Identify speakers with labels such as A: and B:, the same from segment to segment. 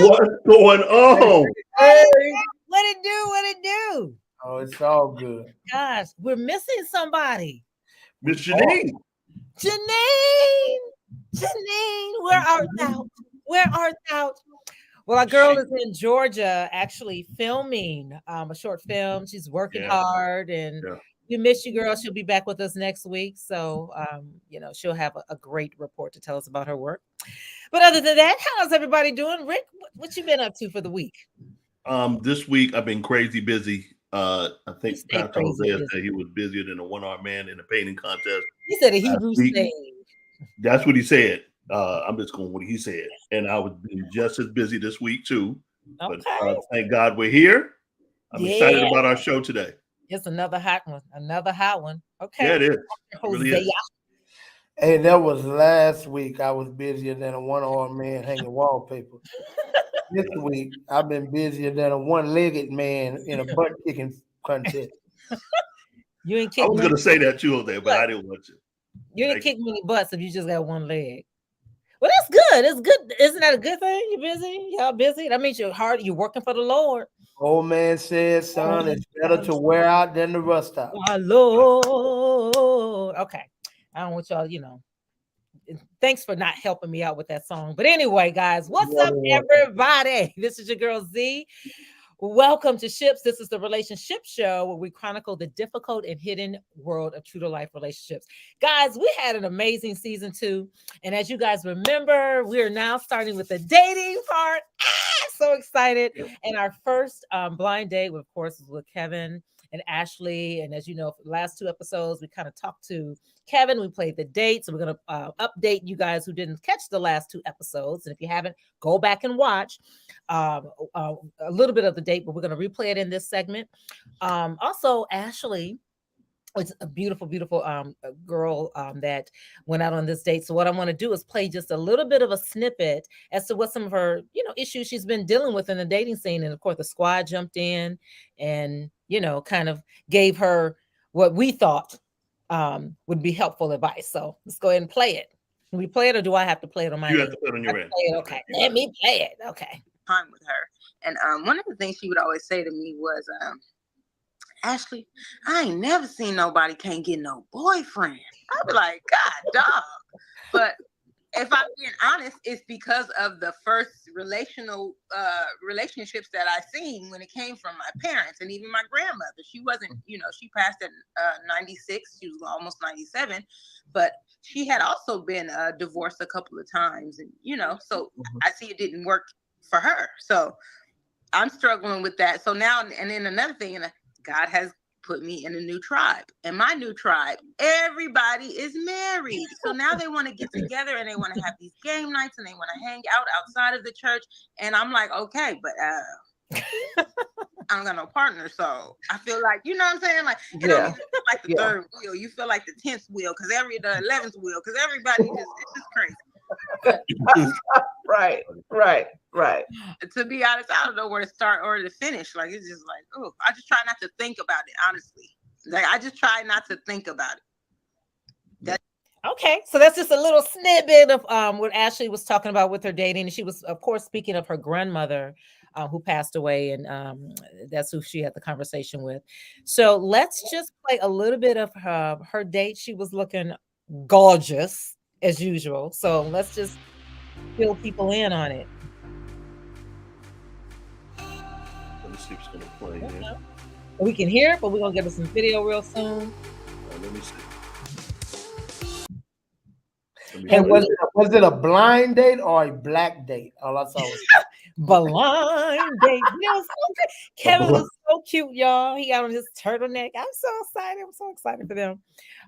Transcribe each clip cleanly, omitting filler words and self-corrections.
A: What's going on?
B: Hey,
C: What it do? What it do?
B: oh, it's all good.
C: Gosh, we're missing somebody.
A: Miss Janine.
C: Janine, Janine, where art thou? Where art thou? Well, our girl is in Georgia actually filming a short film. She's working hard and
A: Yeah.
C: we miss you, girl. She'll be back with us next week. So, she'll have a great report to tell us about her work. But other than that, how's everybody doing? Rick, what you been up to for the week?
A: This week I've been crazy busy. I think
C: stay
A: Pastor
C: crazy
A: Hosea
C: busy.
A: said he was busier than a one-armed man in a painting contest.
C: He said a
A: last
C: Hebrew
A: week.
C: stage.
A: That's what he said. I'm just going with what he said. And I was being just as busy this week too.
C: Okay.
A: But thank God we're here. I'm excited
C: Yeah.
A: about our show today.
C: It's another hot one. Another hot one. Okay.
A: Yeah, it is. It
C: Hosea.
A: really is.
B: Hey, that was last week. I was busier than a one-armed man hanging wallpaper. This week, I've been busier than a one-legged man in a butt kicking contest.
C: You ain't
A: I
C: kick
A: was
C: many,
A: going to say that too there, but I didn't want to.
C: you ain't kick many butts if you just got one leg. Well, that's good. It's good. Isn't that a good thing? You busy? Y'all busy? That means you're hard. You're working for the Lord.
B: Old man said, son, it's better to wear out than to rust out.
C: My Lord. Okay. I don't want y'all, thanks for not helping me out with that song. But anyway, guys, what's up, everybody? This is your girl Z. Welcome to Ships. This is the relationship show where we chronicle the difficult and hidden world of true to life relationships. Guys, we had an amazing season 2. And as you guys remember, we are now starting with the dating part. So excited. And our first blind date, of course, was with Kevin and Ashley. And as you know, for the last 2 episodes, we kind of talked to Kevin. We played the date. So we're going to update you guys who didn't catch the last 2 episodes. And if you haven't, go back and watch a little bit of the date, but we're going to replay it in this segment. Also, Ashley is a beautiful, beautiful girl that went out on this date. So what I want to do is play just a little bit of a snippet as to what some of her, issues she's been dealing with in the dating scene. And of course, the squad jumped in and, kind of gave her what we thought would be helpful advice. So let's go ahead and play it. Can we play it or do I have to play it on my end?
A: You have to play it on your end.
C: Okay, let me play it. Okay.
D: Time with her. And one of the things she would always say to me was, Ashley, I ain't never seen nobody can't get no boyfriend. I'd be like, God, dog. But if I'm being honest, it's because of the first relationships that I seen when it came from my parents and even my grandmother. She wasn't, she passed at 96. She was almost 97, but she had also been divorced a couple of times, and so I see it didn't work for her. So I'm struggling with that. So now, and then another thing, God has put me in a new tribe. And my new tribe, everybody is married. So now they want to get together and they want to have these game nights and they want to hang out outside of the church. And I'm like, okay, but I don't got no partner. So I feel like, you know what I'm saying? Like, it don't even feel like the third wheel. You feel like the 10th wheel because the 11th wheel because everybody it's just crazy.
B: Right.
D: To be honest, I don't know where to start or to finish. Like, it's just like, oh, I just try not to think about it, honestly. Like, I just try not to think about it.
C: Okay, so that's just a little snippet of what Ashley was talking about with her dating. And she was, of course, speaking of her grandmother who passed away, and that's who she had the conversation with. So let's just play a little bit of her date. She was looking gorgeous, as usual. So let's just fill people in on it.
A: Let me see if it's going to play here.
C: We can hear it, but we're going to get us some video real soon.
A: Let me see.
B: And was it a blind date or a black date? All I saw was
C: blind date. Kevin was so cute, y'all. He got on his turtleneck. I'm so excited. I'm so excited for them.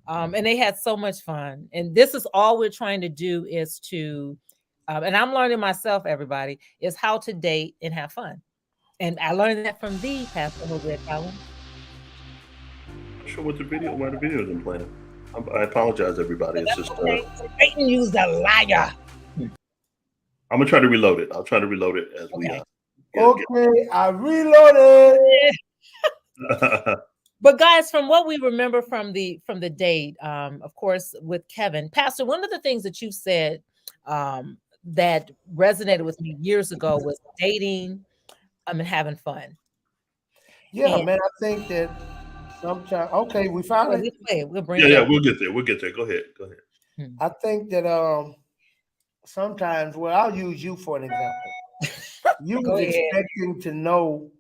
C: And they had so much fun. And this is all we're trying to do is to, and I'm learning myself, everybody, is how to date and have fun. And I learned that from the Pastor Hosea Collins.
A: I'm not sure why the video isn't playing. I apologize, everybody. It's just
C: Satan used a liar.
A: I'm gonna try to reload it. I'll try to reload it as we.
B: I reloaded.
C: But guys, from what we remember from the date, of course, with Kevin, Pastor, one of the things that you said that resonated with me years ago was dating and having fun.
B: Yeah,
C: And
B: man. I think that sometimes. Okay, we finally.
C: we'll bring
A: Yeah,
C: it
A: yeah,
C: up.
A: we'll get there. We'll get there. Go ahead. Go ahead.
B: I think that sometimes. Well, I'll use you for an example. You
C: Go
B: was
C: ahead.
B: expecting to know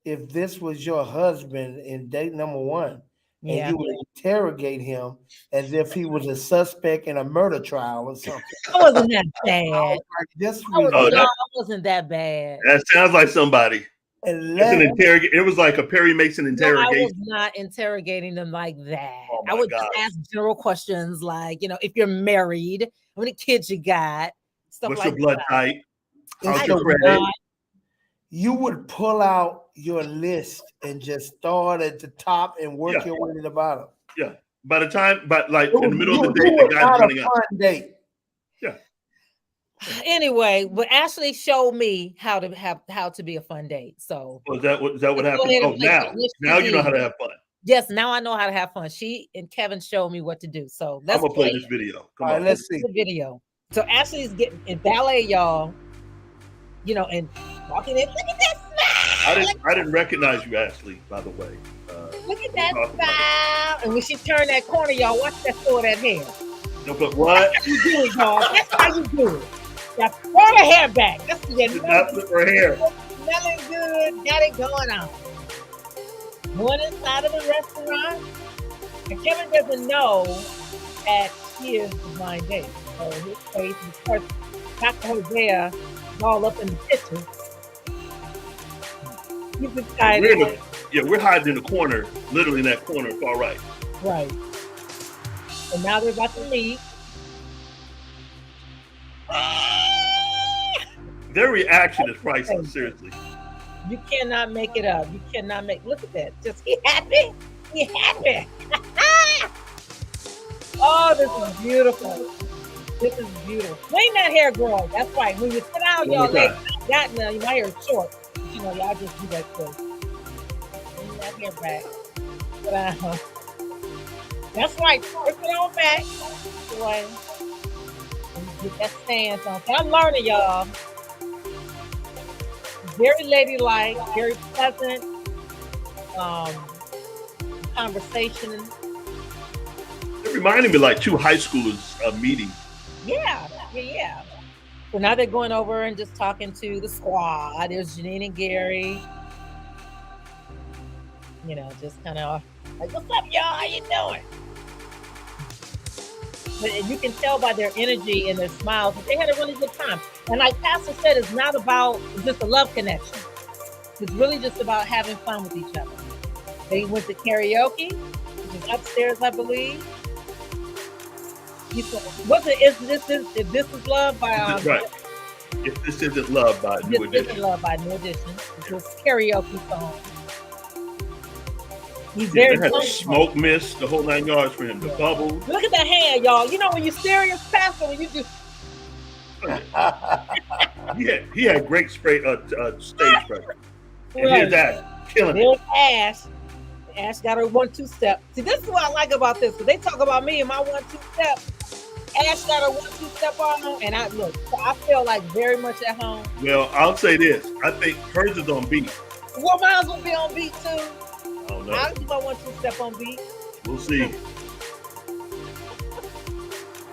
B: if this was your husband in date number one, and
C: Yeah.
B: you would interrogate him as if he was a suspect in a murder trial or something.
C: I wasn't that
B: I
C: bad.
B: was like, this
A: Oh,
C: No,
A: that-
C: I wasn't that bad.
A: That sounds like somebody. It's an interrogation. It was like a Perry Mason
C: No, I
A: interrogation.
C: was not interrogating them like that.
A: Oh
C: I
A: my
C: would
A: gosh.
C: just ask general questions like, if you're married, how many kids you got, stuff
A: What's
C: like
A: your blood
C: that.
A: type? How's
B: It's
A: your
B: the
A: credit?
C: not-
B: you would pull out your list and just start at the top and work
A: Yeah.
B: your way to the bottom.
A: Yeah. By the time, but like
B: It
A: in the
B: was-
A: middle
B: you-
A: of the
B: you
A: day,
B: were
A: the guy's
B: not a
A: running out.
B: fun date.
C: Anyway, but Ashley showed me how to be a fun date. So
A: Oh, is that what
C: Let's go
A: happened?
C: ahead and
A: Oh,
C: play
A: now,
C: some Wish
A: now you know
C: TV.
A: how to have fun.
C: yes, now I know how to have fun. She and Kevin showed me what to do. So
A: I'm
C: let's
A: gonna play
C: play
A: this video. Come
B: All right,
A: on.
B: let's see.
C: the video. So Ashley's getting in ballet, y'all. And walking in. Look at that smile.
A: I didn't recognize you, Ashley. By the way.
C: Look at that
A: We'll talk about
C: smile. And when she turned that corner, y'all, watch that throw that hair.
A: No, but what?
C: That's how you do it, y'all. That's how you do it. Now throw the hair back. That's the
A: Did not flip her hair.
C: smelling good. Got it going on. Going inside of the restaurant. And Kevin doesn't know that she is the blind date. So his face is first. Dr. Hosea is all up in the kitchen. He's excited.
A: We're hiding in the corner, literally in that corner, far right.
C: Right. And now they're about to leave.
A: Their reaction is priceless. Seriously.
C: You cannot make it up. You cannot look at that. Just he happy. He happy. Oh, this is beautiful. This is beautiful. When that hair grow. That's right. When you sit down, y'all
A: Okay.
C: got now my hair is short. But y'all just do that quick. Bring that hair back. Sit down. That's right. Flip it on back. That's right. Get that stance on. I'm learning, y'all. Very ladylike, very pleasant conversation.
A: It reminded me like two high schoolers meeting.
C: Yeah. So now they're going over and just talking to the squad. There's Janine and Gary. Just kind of like, what's up, y'all? How you doing? But you can tell by their energy and their smiles that they had a really good time. And like Pastor said, it's not about just a love connection. It's really just about having fun with each other. They went to karaoke, which is upstairs, I believe. He said, if this is love by
A: Right. If this isn't love by New
C: This isn't
A: Edition.
C: love by New Edition. It's this karaoke song. He's
A: Yeah,
C: very
A: they had the
C: comfortable.
A: smoke mist, the whole 9 yards for him. The bubbles.
C: Look at that hand, y'all. When you're serious, Pastor, when you do
A: He had great stage presence. And
C: Right.
A: here's that killing it.
C: There's Ash. Ash got her 1-2 step. See, this is what I like about this. Because they talk about me and my 1-2 step. Ash got her 1-2 step on, and I feel like very much at home.
A: Well, I'll say this. I think hers is on beat.
C: Well, mine will be on beat too.
A: I don't know.
C: I'll do my 1-2 step on beat.
A: We'll see.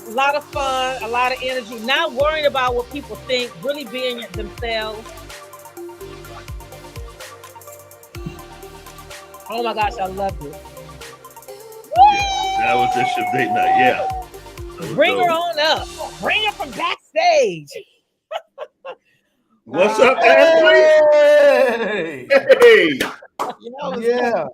C: A lot of fun, a lot of energy. Not worrying about what people think. Really being themselves. Oh my gosh, I loved it.
A: Yeah, that was this ship date night. Yeah. That was
C: Bring her
A: dope.
C: on up. Bring her from backstage.
A: What's up, Ashley?
B: Hey!
A: Hey.
B: Yeah.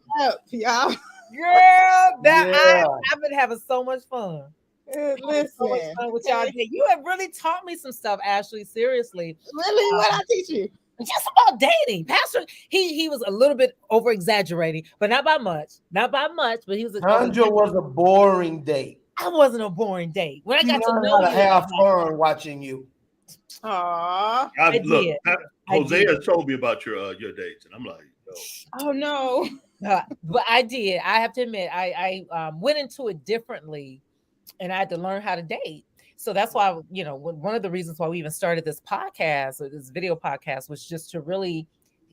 E: Y'all,
C: Girl,
B: Yeah.
C: I've been having so much fun. So much
E: listen.
C: fun with y'all. You have really taught me some stuff, Ashley. Seriously.
E: Really, what I teach you?
C: Just about dating. Pastor, he was a little bit over exaggerating, but not by much. Not by much, but he was
B: Tundra was a boring date.
C: I wasn't a boring date. When I
B: She
C: got to
B: learned
C: know
B: how to
C: you,
B: have fun watching you.
E: Aw.
C: I
A: Look,
C: did.
A: Hosea told me about your dates, and I'm like, yo.
E: Oh no.
C: But I did. I have to admit, I went into it differently, and I had to learn how to date. So that's why, one of the reasons why we even started this podcast or this video podcast was just to really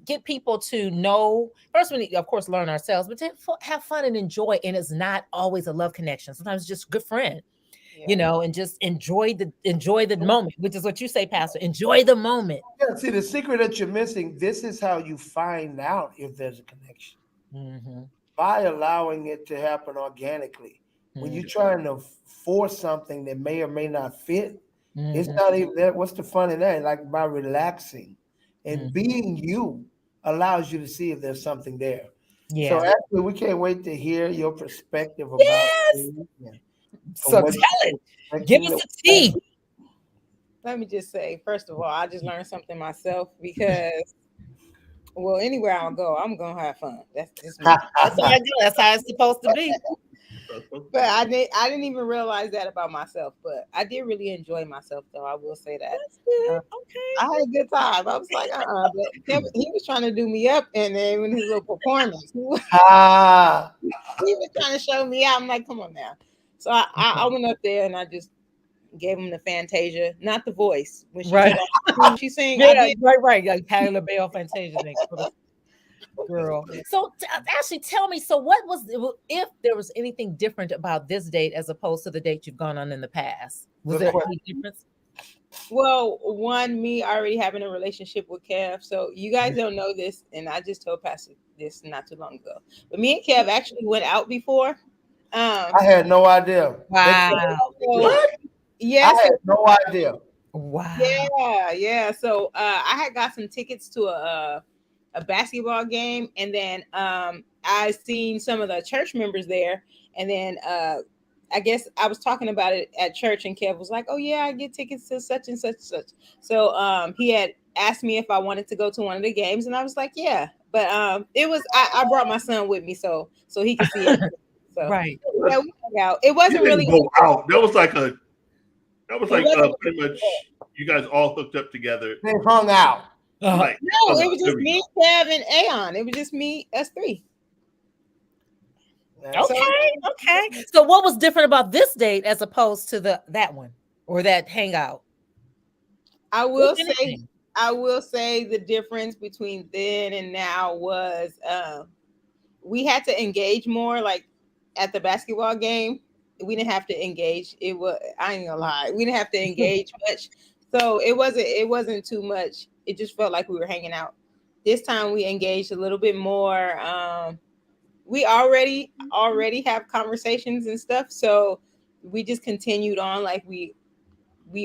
C: get people to know. First, we need, of course, learn ourselves, but to have fun and enjoy. And it's not always a love connection. Sometimes it's just a good friend, and just enjoy the moment, which is what you say, Pastor. Enjoy the moment.
B: Yeah, see, the secret that you're missing, this is how you find out if there's a connection. By allowing it to happen organically. When you're trying to force something that may or may not fit, it's not even that. What's the fun in that? Like by relaxing and being you allows you to see if there's something there. Yeah. So actually, we can't wait to hear your perspective about it.
C: So tell it. Give us a tea.
E: Let me just say, first of all, I just learned something myself because, well, anywhere I'll go, I'm gonna have fun. That's just me.
C: That's what I do. That's how it's supposed to be.
E: But I didn't even realize that about myself. But I did really enjoy myself, though. I will say that.
C: Okay.
E: I had a good time. I was like, But he was trying to do me up, and then when his little performance, he was trying to show me out. I'm like, come on now. So I went up there and I just gave him the Fantasia, not the voice. When she sang,
C: right, like Patti LaBelle Fantasia thing. Girl. So actually tell me, so what was, if there was anything different about this date as opposed to the date you've gone on in the past? Was there any difference?
E: Well, me already having a relationship with Kev. So you guys don't know this, and I just told Pastor this not too long ago. But me and Kev actually went out before.
B: I had no idea.
C: Wow.
B: What?
E: Yes.
B: I had no idea.
C: Wow.
E: Yeah. So I had got some tickets to a basketball game, and then I seen some of the church members there, and then I guess I was talking about it at church, and Kev was like, "Oh yeah, I get tickets to such and such and such." So he had asked me if I wanted to go to one of the games, and I was like, "Yeah." But it was I brought my son with me so he could see it. So,
C: right.
E: Yeah, we hung out. It wasn't really
A: go out. That was like pretty much you guys all hooked up together.
B: They hung out.
A: Like,
E: no, it was just me, Kev, and Aeon. It was just me, us three.
C: Okay. So what was different about this date as opposed to that one or that hangout?
E: I will say the difference between then and now was we had to engage more. Like at the basketball game, we didn't have to engage. I ain't gonna lie, we didn't have to engage much. So it wasn't too much. It just felt like we were hanging out. This time we engaged a little bit more. We already have conversations and stuff. So we just continued on like we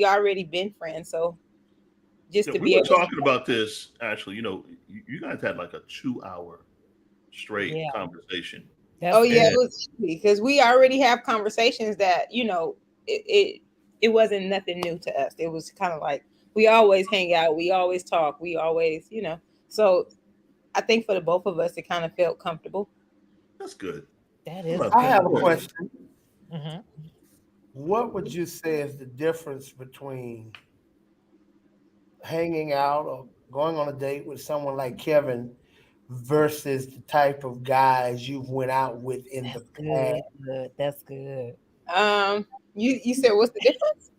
E: already been friends. So just to be
A: talking about this, actually, you guys had like a 2-hour straight conversation.
E: It was because we already have conversations that it wasn't nothing new to us. It was kind of like we always hang out, we always talk, we always so I think for the both of us it kind of felt comfortable.
A: That's good.
C: That is.
B: I have a question.
C: Mm-hmm.
B: What would you say is the difference between hanging out or going on a date with someone like Kevin versus the type of guys you've went out with in the past?
C: That's good.
E: You said what's the difference?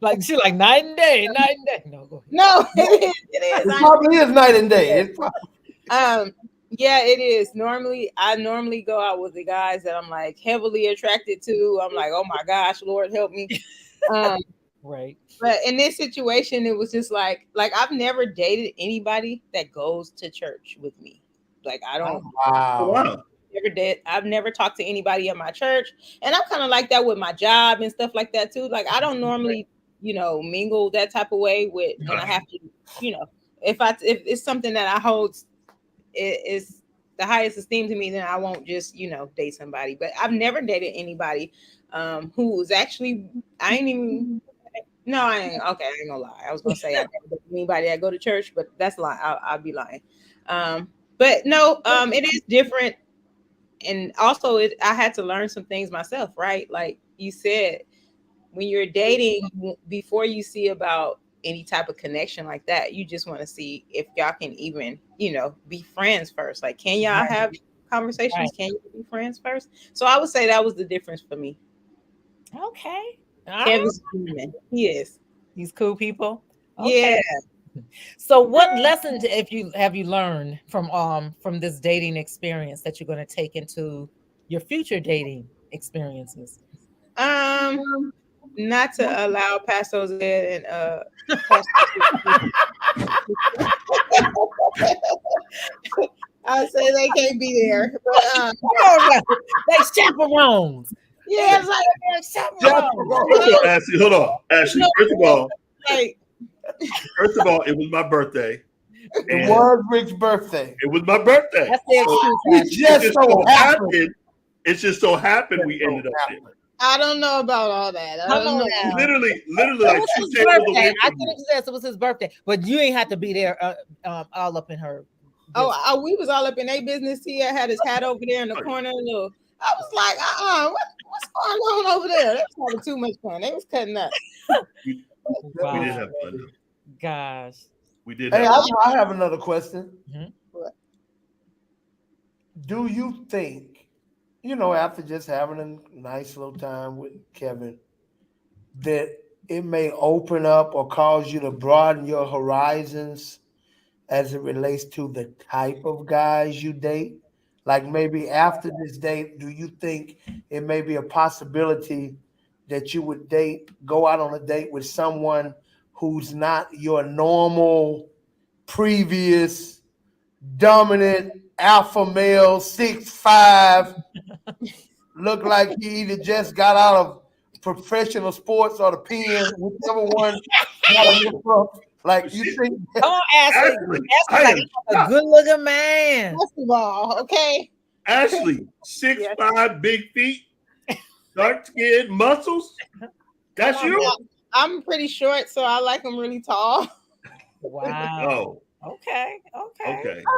C: Like she like night and day. No, go ahead.
E: No, it is.
B: It probably is night and day.
E: Yeah, it is. I normally go out with the guys that I'm like heavily attracted to. I'm like, oh my gosh, Lord help me.
C: Right.
E: But in this situation, it was just like I've never dated anybody that goes to church with me. Like I don't.
B: Wow.
E: I've never talked to anybody at my church, and I'm kind of like that with my job and stuff like that too. Like I don't normally, mingle that type of way with when I have to, if it's something that I hold is the highest esteem to me, then I won't just date somebody. But I've never dated anybody who was actually I ain't gonna lie. I was gonna say I never dated anybody that go to church, but that's lying. I'll be lying. But no, it is different. And also I had to learn some things myself, right? Like you said, when you're dating, before you see about any type of connection like that, you just want to see if y'all can even, be friends first. Like, can y'all have conversations? Right. Can you be friends first? So I would say that was the difference for me.
C: Okay.
E: Kevin's human. He is.
C: He's cool people.
E: Yeah.
C: So what lessons have you learned from this dating experience that you're going to take into your future dating experiences?
E: Not to allow Pastor Zed and I say they can't be there, but
C: they chaperones.
E: Yeah, it's like
A: Ashley, hold on. Ashley, first of all, it was my birthday.
B: It was Rick's birthday.
A: It was my birthday.
C: That's the excuse.
A: It just so happened we ended up there.
E: I don't know about all that. I don't know.
A: Literally, like 2 tables away
C: I
A: from
C: could have said it was his birthday, but you ain't have to be there all up in her.
E: Oh, we was all up in their business. He had his hat over there in the corner. I was like, what's going on over there? That's having too much fun. They was cutting up.
A: We did have fun.
C: Gosh.
A: We did.
B: Hey, I have another question.
C: Mm-hmm.
B: Do you think, after just having a nice little time with Kevin, that it may open up or cause you to broaden your horizons as it relates to the type of guys you date? Like maybe after this date, do you think it may be a possibility that you would go out on a date with someone who's not your normal, previous, dominant, alpha male, 6'5", look like he either just got out of professional sports or the pen, whichever one. Like you think?
C: Don't ask me. Like a good-looking man.
E: First of all, okay.
A: Ashley, 6'5", big feet, dark skin, muscles. That's you.
E: I'm pretty short, so I like them really tall.
C: Wow. Okay.
A: I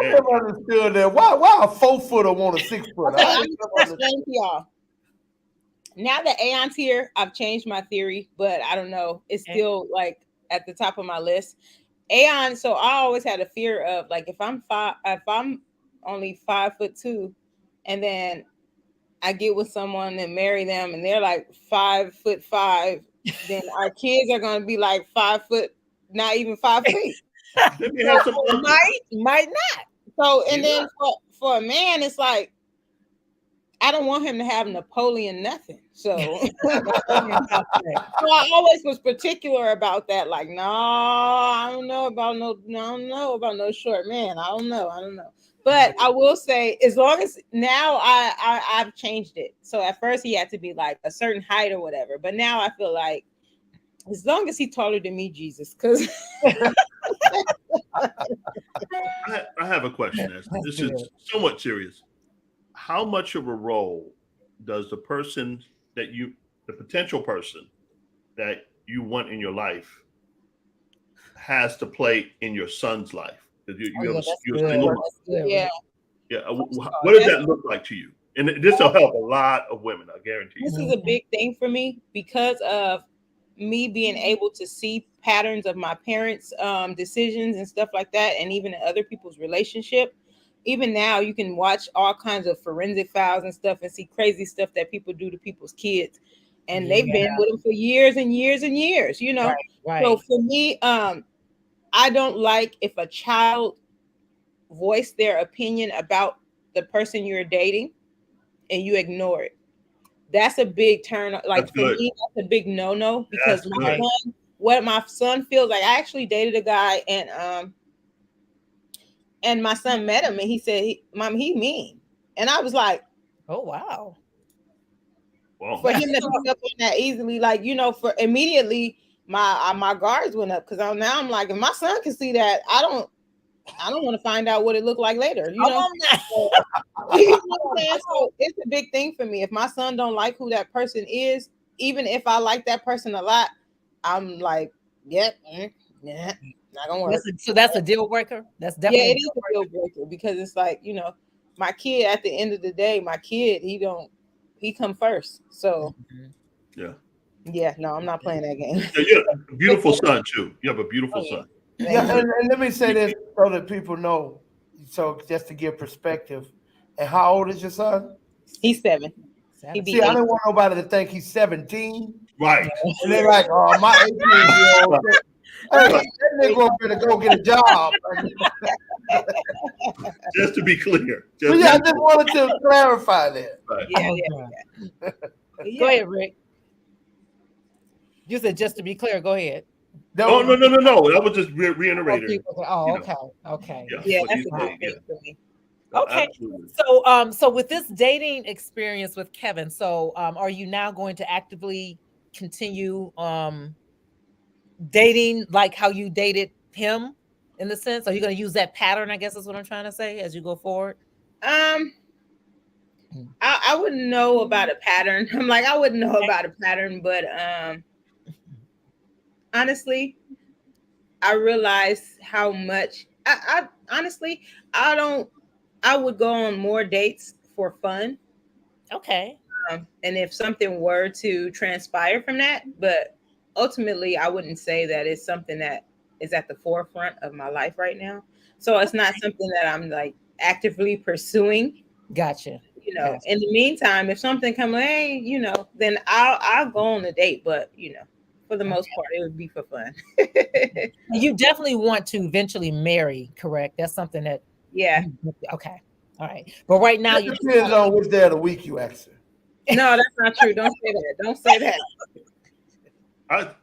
B: never understood that. Why a 4-footer want a 6-footer?
E: Okay, I'm explaining to y'all. Now that Aeon's here, I've changed my theory, but I don't know. It's still like at the top of my list. Aeon, so I always had a fear of like if I'm only 5'2", and then I get with someone and marry them, and they're like 5'5", then our kids are gonna be like 5 foot, not even 5 feet.
C: Might not. So
E: and then for a man, it's like I don't want him to have Napoleon nothing. So I always was particular about that. Like, no, I don't know about no short man. I don't know. But I will say, as long as now I've changed it. So at first he had to be like a certain height or whatever. But now I feel like as long as he's taller than me, Jesus, because
A: I have a question. This is somewhat serious. How much of a role does the potential person that you want in your life has to play in your son's life? You're a single mom.
E: Yeah.
A: What does that look like to you? And this will help a lot of women, I guarantee you.
E: This is a big thing for me because of me being able to see patterns of my parents' decisions and stuff like that, and even in other people's relationship. Even now, you can watch all kinds of forensic files and stuff and see crazy stuff that people do to people's kids. And they've been with them for years and years and years, Right. So for me, I don't like if a child voice their opinion about the person you're dating and you ignore it. That's a big turn. Like for me, that's a big no-no because what my son feels like. I actually dated a guy and my son met him and he said, Mom, he mean. And I was like,
C: oh, wow.
E: For him to pick up on that easily, like, for immediately my guards went up because now I'm like, if my son can see that, I don't want to find out what it looked like later. So it's a big thing for me. If my son don't like who that person is, even if I like that person a lot, I'm like, not gonna work.
C: So that's a deal breaker. That's definitely
E: it is a deal breaker because it's like my kid. At the end of the day, my kid he come first. So no, I'm not playing that game.
A: You have a beautiful son too. You have a beautiful son.
B: And let me say this so that people know. So just to give perspective, and how old is your son?
E: He's 7.
B: See, I didn't want nobody to think he's 17.
A: Right.
B: And they're like, oh, my 18-year-old. Hey, that nigga up to go get a job.
A: Just to be clear.
B: I just wanted to clarify that.
A: Right.
E: Yeah.
C: Go ahead, Rick. You said just to be clear. Go ahead.
A: No. That was just reiterating.
C: Okay.
E: Yeah, that's a good thing for me.
C: Okay.
A: Absolutely.
C: So with this dating experience with Kevin, are you now going to actively continue dating like how you dated him in the sense? Are you going to use that pattern, I guess is what I'm trying to say, as you go forward?
E: I wouldn't know about a pattern. I'm like, I wouldn't know about a pattern, but honestly, I realized how much I honestly, I would go on more dates for fun.
C: Okay.
E: And if something were to transpire from that, but ultimately, I wouldn't say that it's something that is at the forefront of my life right now. So it's not something that I'm like actively pursuing.
C: Gotcha.
E: In the meantime, if something comes, hey, then I'll go on a date. But for the most part, it would be for fun.
C: You definitely want to eventually marry, correct? That's something that.
E: Yeah.
C: Okay. All right. But right now,
B: it depends on which day of the week you answer.
E: No, that's not true. Don't say that. Don't say that.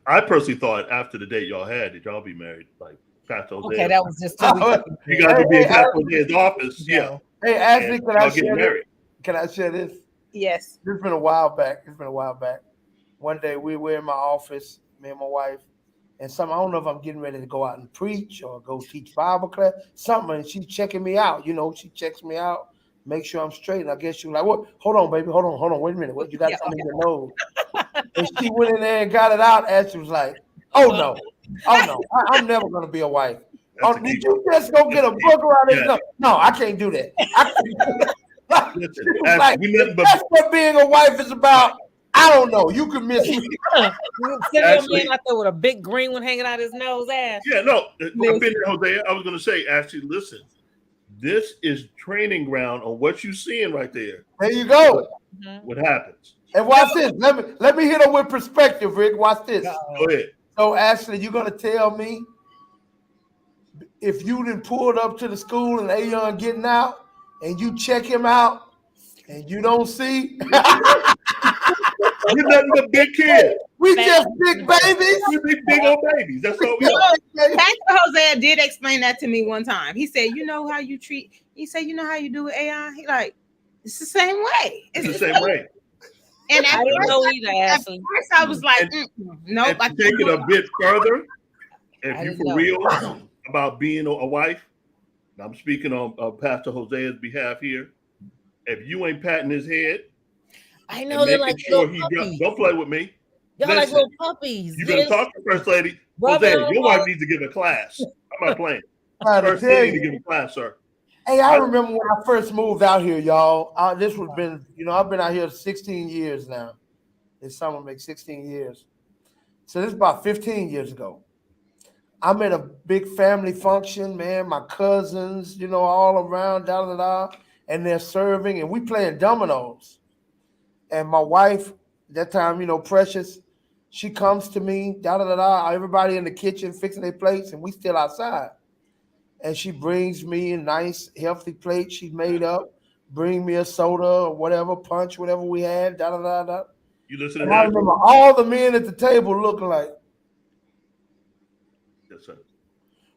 A: I personally thought after the date y'all had, did y'all be married? Like Pastor Jose.
C: Okay, that was just 2 weeks.
A: You guys would be in Pastor Jose's office. Yeah.
B: Hey, Ashley, can I share
A: married?
B: Can I share this?
E: Yes.
B: It's been a while back. One day we were in my office, me and my wife, and I don't know if I'm getting ready to go out and preach or go teach Bible class, something, and she's checking me out. She checks me out, make sure I'm straight. And I guess she was like, "What? Hold on, baby. Hold on. Wait a minute. What? You got something in your nose?" And she went in there and got it out, and she was like, "Oh no. I'm never gonna be a wife. Did you just go get a book around this? Yeah. No, I can't do that. That's what being a wife is about. I don't know. You can miss me.
C: Sitting man out there with a big green one hanging out his nose, ass.
A: Yeah, no. I've been there, Jose. I was going to say, Ashley, listen. This is training ground on what you're seeing right there.
B: There you go.
A: What happens?
B: And watch this. Let me hit her with perspective, Rick. Watch this.
A: Go ahead.
B: So, Ashley, you're going to tell me if you didn't pulled up to the school and Ayon getting out and you check him out and you don't see...
A: We're nothing but big kids.
B: We just big babies.
A: We big old babies. That's all we are.
E: Pastor Jose did explain that to me one time. He said, "You know how you treat." He said, "You know how you do with AI." He like, it's the same way.
A: It's the same way.
E: And
C: I didn't know either. Ashley.
E: At first, I was like, "Nope."
A: To take it a bit further, if you for real about being a wife, and I'm speaking on Pastor Jose's behalf here. If you ain't patting his head.
C: I know they're like little puppies.
A: Don't play with me.
C: Y'all like little puppies.
A: You better talk to First Lady. Jose, your wife needs to give a class. I'm not playing. First Lady to give a class, sir.
B: Hey, I remember when I first moved out here, y'all. This would have been, I've been out here 16 years now. This summer makes 16 years. So this is about 15 years ago. I'm at a big family function, man. My cousins, all around, and they're serving, and we playing dominoes. And my wife, that time, Precious, she comes to me, everybody in the kitchen fixing their plates, and we still outside. And she brings me a nice, healthy plate she made up, bring me a soda or whatever, punch, whatever we had,
A: You listen to
B: that?
A: I
B: remember all the men at the table looking like,
A: yes, sir.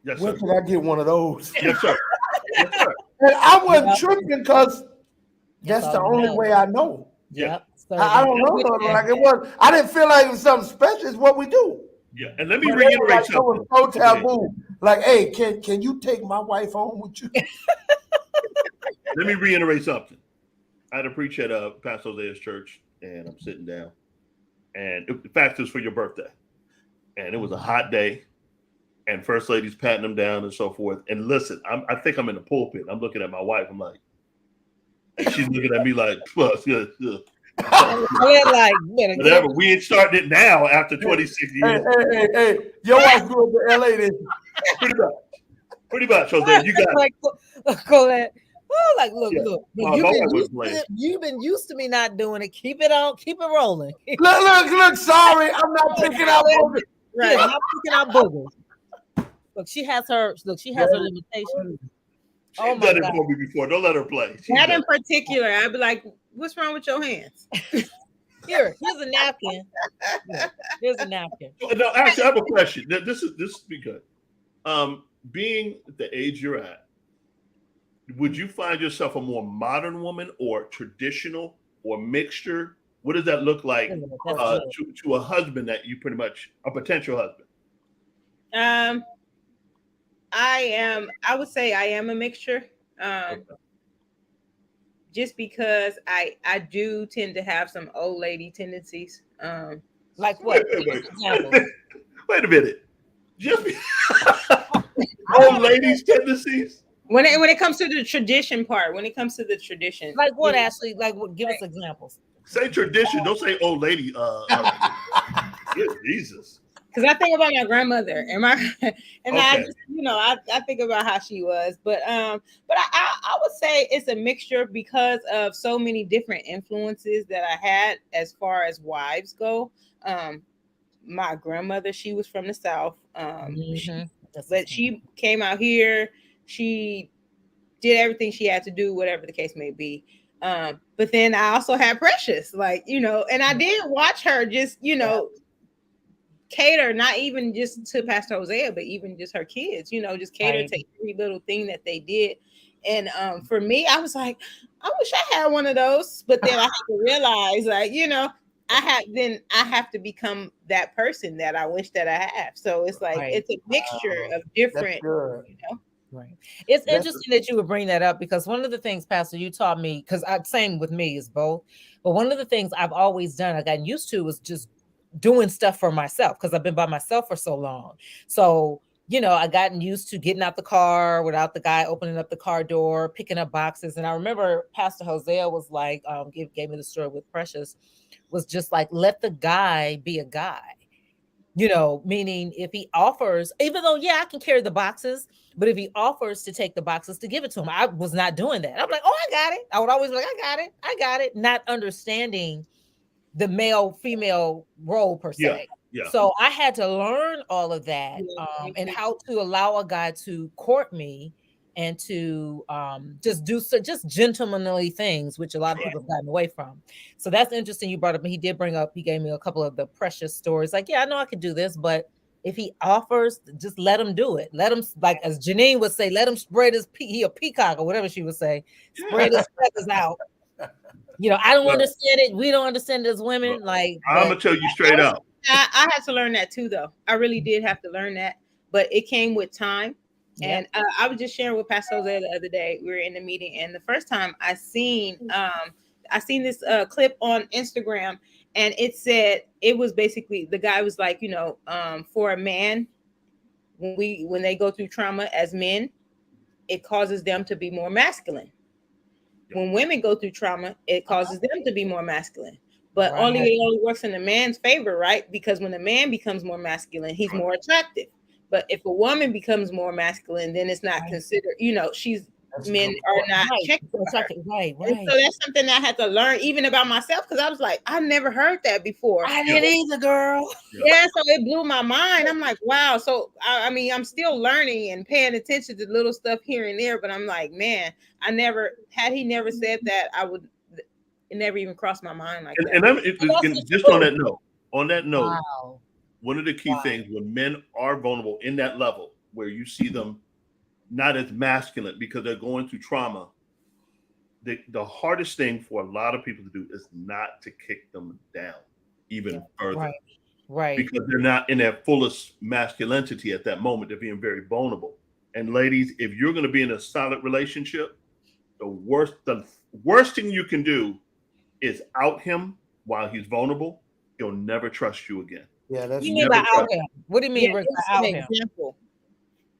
A: Yes,
B: when
A: sir.
B: can I get one of those?
A: Yes, sir. Yes, sir.
B: And I wasn't tripping because that's the only way I know.
C: Yep. So
B: I don't know. Like it was. I didn't feel like it was something special. It's what we do.
A: Yeah, and let me reiterate something.
B: It was so taboo. Like, hey, can you take my wife home with you?
A: Let me reiterate something. I had a preach at Pastor Jose's church, and I'm sitting down. And in fact, it was for your birthday. And it was a hot day. And First Lady's patting them down and so forth. And listen, I think I'm in the pulpit. I'm looking at my wife. I'm like, and she's looking at me like, whatever. We ain't starting it now after 26 years.
B: Hey. Your wife grew up in LA then.
A: Pretty much, Jose. You got
C: it. Colette. Like, look.
A: My wife was playing.
C: You've been used to me not doing it. Keep it on. Keep it rolling.
B: Look. Sorry, I'm not picking out boogers.
C: Right. Yeah, not picking out boogers. Look, she has her limitations.
A: She's done it for me before. Don't let her play.
E: That in particular, I'd be like, "What's wrong with your hands?"
C: Here's a napkin. Here's a napkin.
A: No, actually, I have a question. This is be good. Being the age you're at, would you find yourself a more modern woman or traditional or mixture? What does that look like to a husband that you pretty much a potential husband?
E: I would say I am a mixture. Just because I do tend to have some old lady tendencies.
C: Like what?
A: Wait a minute. Just old ladies tendencies.
E: When it comes to the tradition part,
C: like what, Ashley? Like what? Give us examples.
A: Say tradition. Don't say old lady. Jesus.
E: Because I think about my grandmother I just, I think about how she was, but I would say it's a mixture because of so many different influences that I had as far as wives go. My grandmother, she was from the South, but she came out here. She did everything she had to do, whatever the case may be. But then I also had Precious, and I did watch her just, cater, not even just to Pastor Hosea, but even just her kids, just cater to every little thing that they did. And for me, I was like, I wish I had one of those. But then I had to realize, I have to become that person that I wish that I have. So it's like it's a mixture of different,
C: Right. It's interesting that you would bring that up because one of the things, Pastor, you taught me, because same with me is both. But one of the things I've always done, I got used to, was just doing stuff for myself because I've been by myself for so long. So, I gotten used to getting out the car without the guy opening up the car door, picking up boxes. And I remember Pastor Hosea was like, gave me the story with Precious, was just like, let the guy be a guy. Meaning if he offers, even though, I can carry the boxes, but if he offers to take the boxes, to give it to him. I was not doing that. I'm like, oh, I got it. I would always be like, I got it. Not understanding the male-female role per se. Yeah. So I had to learn all of that and how to allow a guy to court me and to just do just gentlemanly things, which a lot of people have gotten away from. So that's interesting. You brought up, he did bring up, he gave me a couple of the Precious stories. Like, I know I could do this, but if he offers, just let him do it. Let him, like as Janine would say, let him spread his he a peacock or whatever she would say, spread his feathers out. I don't understand it. We don't understand it as women. Like,
A: I'm gonna tell you straight up.
E: I had to learn that too, though. I really did have to learn that, but it came with time. And I was just sharing with Pastor Jose the other day. We were in the meeting, and the first time I seen this clip on Instagram, and it was basically the guy was like, for a man, when they go through trauma as men, it causes them to be more masculine. When women go through trauma, it causes them to be more masculine. But it only works in a man's favor, right? Because when a man becomes more masculine, he's more attractive. But if a woman becomes more masculine, then it's not considered, men are not checking.
C: Right.
E: And so that's something I had to learn even about myself, because I was like, I've never heard that before.
C: I didn't either, girl.
E: Yeah, so it blew my mind. I'm like, wow. So I'm still learning and paying attention to little stuff here and there, but I'm like, man, had he never said that, it never even crossed my mind like that.
A: And just on that note, wow. One of the key things when men are vulnerable in that level where you see them not as masculine because they're going through trauma, the hardest thing for a lot of people to do is not to kick them down even further.
C: Right.
A: Because they're not in their fullest masculinity at that moment. They're being very vulnerable. And ladies, if you're going to be in a solid relationship, the worst thing you can do is out him while he's vulnerable. He'll never trust you again.
B: Yeah, that's
C: you mean by out him. What do you mean by out him?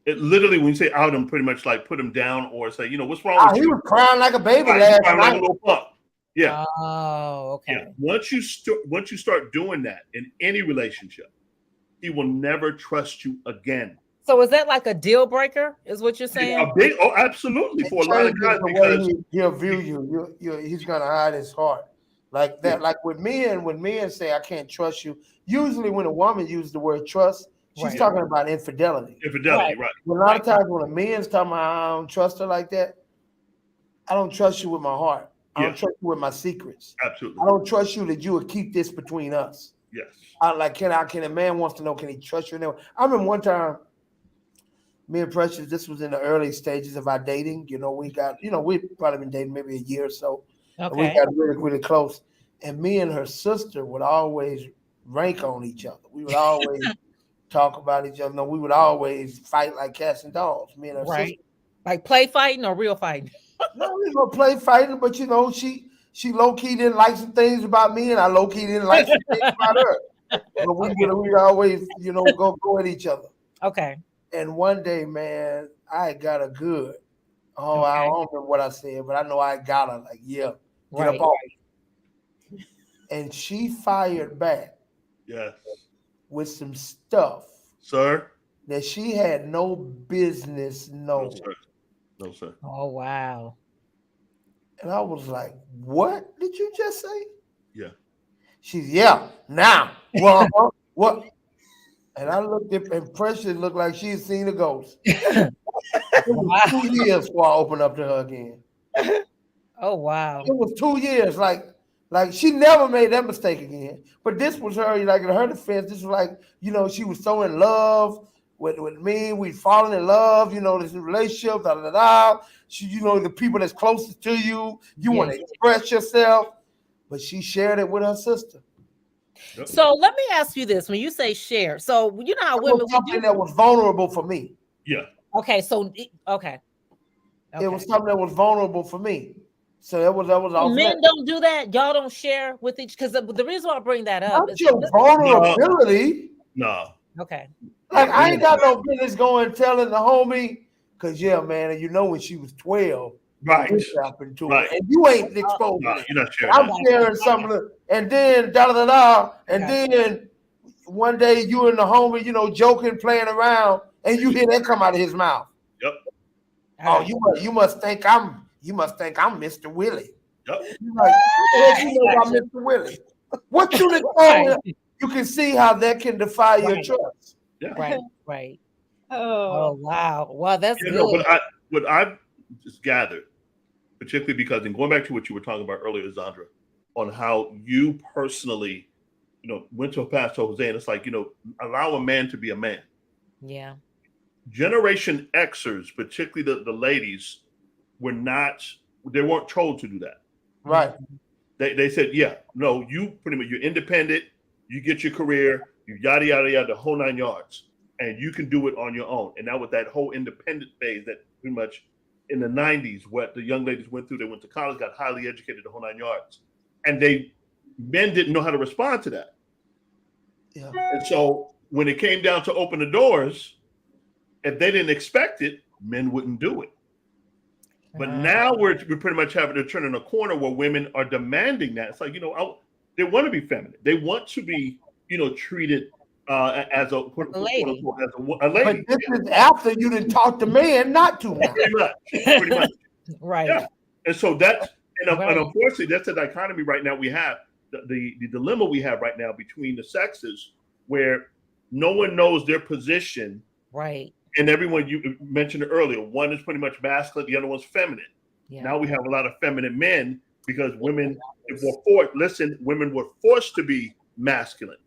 A: It literally, when you say out him, pretty much like put him down or say, what's wrong with you?
B: He was crying like a baby last night.
A: Like a little pup. Yeah.
C: Oh, okay.
A: Yeah. Once you start doing that in any relationship, he will never trust you again.
C: So is that like a deal breaker? Is what you're saying?
A: Absolutely.
B: It
A: For a lot of
B: changes
A: guys,
B: the way
A: because
B: he'll view you. He's gonna hide his heart like that. Like with men, when men say I can't trust you, usually when a woman uses the word trust, she's
C: Right.
B: talking about infidelity.
A: infidelity, right?
B: A lot of times when a man's talking about I don't trust her like that, I don't trust you with my heart. I don't trust you with my secrets.
A: Absolutely.
B: I don't trust you that you would keep this between us.
A: Yes.
B: Can a man wants to know, can he trust you? I remember one time, me and Precious, this was in the early stages of our dating. We'd probably been dating maybe a year or so. And we
C: Okay.
B: got really, really close. And me and her sister would always rank on each other. We would always talk about each other. No, we would always fight like cats and dogs. Me and her sister.
C: Right. Like play fighting or real fighting?
B: No, we gonna play fighting, but she low key didn't like some things about me, and I low key didn't like some things about her. But we'd always, go at each other.
C: Okay.
B: And one day, man, I got her good. Oh,
C: Okay.
B: I don't remember what I said, but I know I got her. Like, yeah, get
C: Right.
B: up off me. And she fired back
A: Yes.
B: with some stuff
A: Sir?
B: that she had no business
A: No,
B: knowing.
A: sir. No, sir.
C: Oh wow.
B: And I was like, what did you just say?
A: Yeah.
B: She's, yeah, now. Well, what? And I looked at, and Precious looked like she had seen a ghost. It was 2 years before I opened up to her again.
C: Oh wow.
B: It was 2 years. Like she never made that mistake again. But this was her, like in her defense, this was like, she was so in love with me. We'd fallen in love, this relationship, da da da. She, the people that's closest to you, you want to express yourself. But she shared it with her sister.
C: So let me ask you this: when you say share, so you know how women
B: something that was vulnerable for me.
A: Yeah.
C: Okay, so okay.
B: It was something that was vulnerable for me. So that was all.
C: Men don't do that. Y'all don't share with each, because the reason why I bring that up
B: is your vulnerability.
A: No.
C: Okay.
B: Like I ain't got no business going telling the homie, because man, and when she was 12.
A: Right.
B: Happened to her, and you ain't exposed.
A: No, you're not sharing.
B: I'm sharing some of the, and then da da da, and then one day you and the homie, joking, playing around, and you hear that come out of his mouth.
A: Yep.
B: Oh, you must think I'm Mr. Willie.
A: Yep.
B: You're like, what you know about Mr. Willie? What you know? You can see how that can defy your trust.
A: Yeah.
C: Right.
E: Oh
C: wow. Wow, that's good.
A: No, but what I've just gathered, particularly because, and going back to what you were talking about earlier, Zandra, on how you personally, went to a Pastor Jose, and it's like, allow a man to be a man.
C: Yeah.
A: Generation Xers, particularly the ladies, they weren't told to do that.
B: Right.
A: They said, you pretty much, you're independent, you get your career, you yada, yada, yada, the whole 9 yards, and you can do it on your own. And now with that whole independent phase that pretty much in the 90s, what the young ladies went through, they went to college, got highly educated, the whole 9 yards. And men didn't know how to respond to that.
B: Yeah.
A: And so when it came down to open the doors, if they didn't expect it, men wouldn't do it. But now we're pretty much having to turn in a corner where women are demanding that. It's like, they want to be feminine. They want to be, treated as a lady.
B: But this is after you didn't talk to men not to.
A: Pretty much.
C: Right.
A: Yeah. And so and unfortunately, that's the dichotomy right now we have, the dilemma we have right now between the sexes, where no one knows their position.
C: Right.
A: And everyone, you mentioned it earlier, one is pretty much masculine, the other one's feminine. Yeah. Now we have a lot of feminine men because women were forced to be masculine,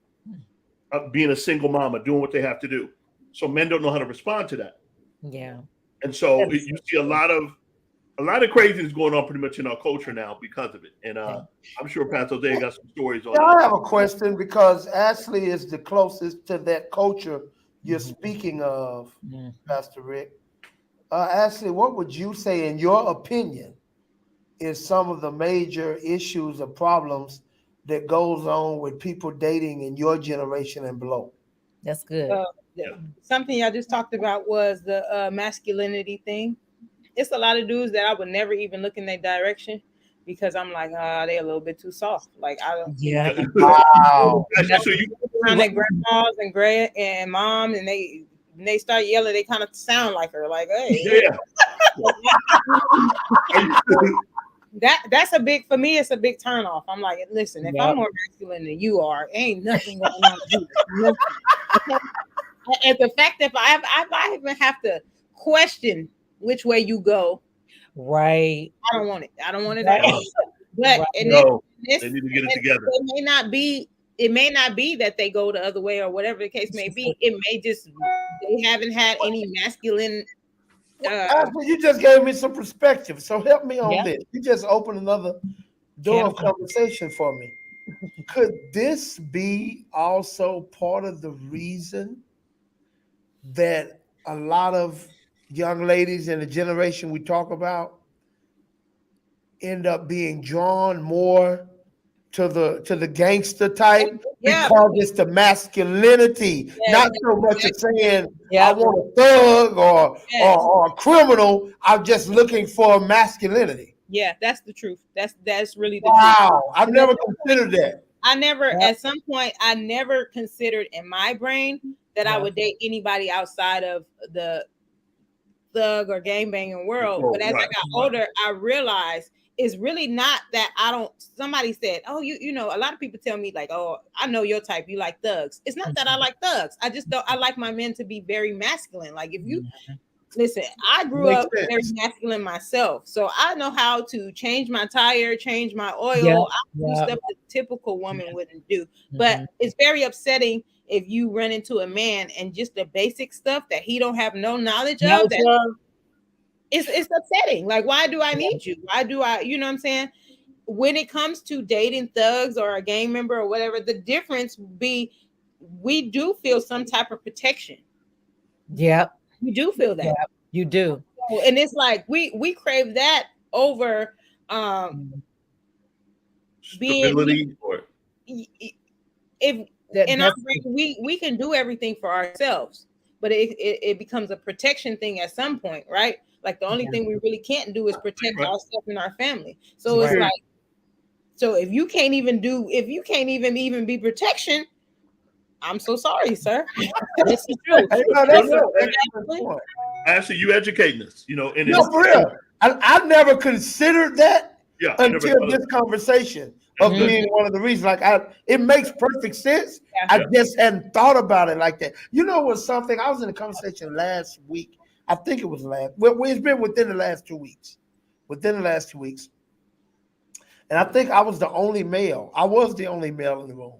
A: being a single mama, doing what they have to do. So men don't know how to respond to that.
C: Yeah.
A: And so you see a lot of craziness going on pretty much in our culture now because of it. And I'm sure Pastor Jose got some stories on that.
B: I have a question, because Ashley is the closest to that culture you're speaking of, Pastor Rick. Ashley, what would you say, in your opinion, is some of the major issues or problems that goes on with people dating in your generation and below?
C: That's good.
E: Something I just talked about was the masculinity thing. It's a lot of dudes that I would never even look in their direction, because I'm like, they're a little bit too soft. Like, I don't.
C: Yeah.
B: Wow.
E: Around their grandmas and moms, and they they start yelling, they kind of sound like her. Like, hey,
A: Yeah.
E: that's a big, for me, it's a big turn off. I'm like, listen, if I'm more masculine than you are, ain't nothing going on with you. And the fact that I even have to question which way you go,
C: right?
E: I don't want it. I don't want it
C: Right.
E: at all. But
C: Right.
A: No, they need to get it together.
E: It may not be that they go the other way or whatever the case may be. It may just they haven't had any masculine.
B: Ashley, you just gave me some perspective, so help me on
C: Yeah.
B: this. You just opened another door of conversation for me. Could this be also part of the reason that a lot of young ladies in the generation we talk about end up being drawn more to the gangster type because it's the masculinity, not so much as saying I want a thug or a criminal. I'm just looking for masculinity.
E: Yeah, that's the truth. That's really the truth.
B: Wow, I've never considered that.
E: I never, at some point, I never considered in my brain that I would date anybody outside of the thug or gangbanging world. But as I got older, I realized it's really not that I don't. Somebody said, "Oh, you know," a lot of people tell me like, "Oh, I know your type. You like thugs." It's not that I like thugs. I just don't. I like my men to be very masculine. Like if you listen, I grew up very masculine myself, so I know how to change my tire, change my oil. I do stuff that a typical woman wouldn't do. But it's very upsetting if you run into a man and just the basic stuff that he don't have no knowledge of. It's upsetting. Like, why do I need you? Why do I? You know what I'm saying? When it comes to dating thugs or a gang member or whatever, the difference be we do feel some type of protection.
C: Yep.
E: You do feel that.
C: Yep, you do.
E: And it's like we crave that over
A: stability or
E: if in our brain we can do everything for ourselves, but it becomes a protection thing at some point, right? Like the only thing we really can't do is protect ourselves and our family. So it's like, so if you can't even be protection, I'm so sorry, sir. This is true.
A: Actually, you educating us, you know. And
B: no, for real. I never considered that until this conversation of being one of the reasons. Like, it makes perfect sense. I just hadn't thought about it like that. You know what? Something I was in a conversation last week. I think it was it's been within the last 2 weeks. And I think I was the only male. I was the only male in the room.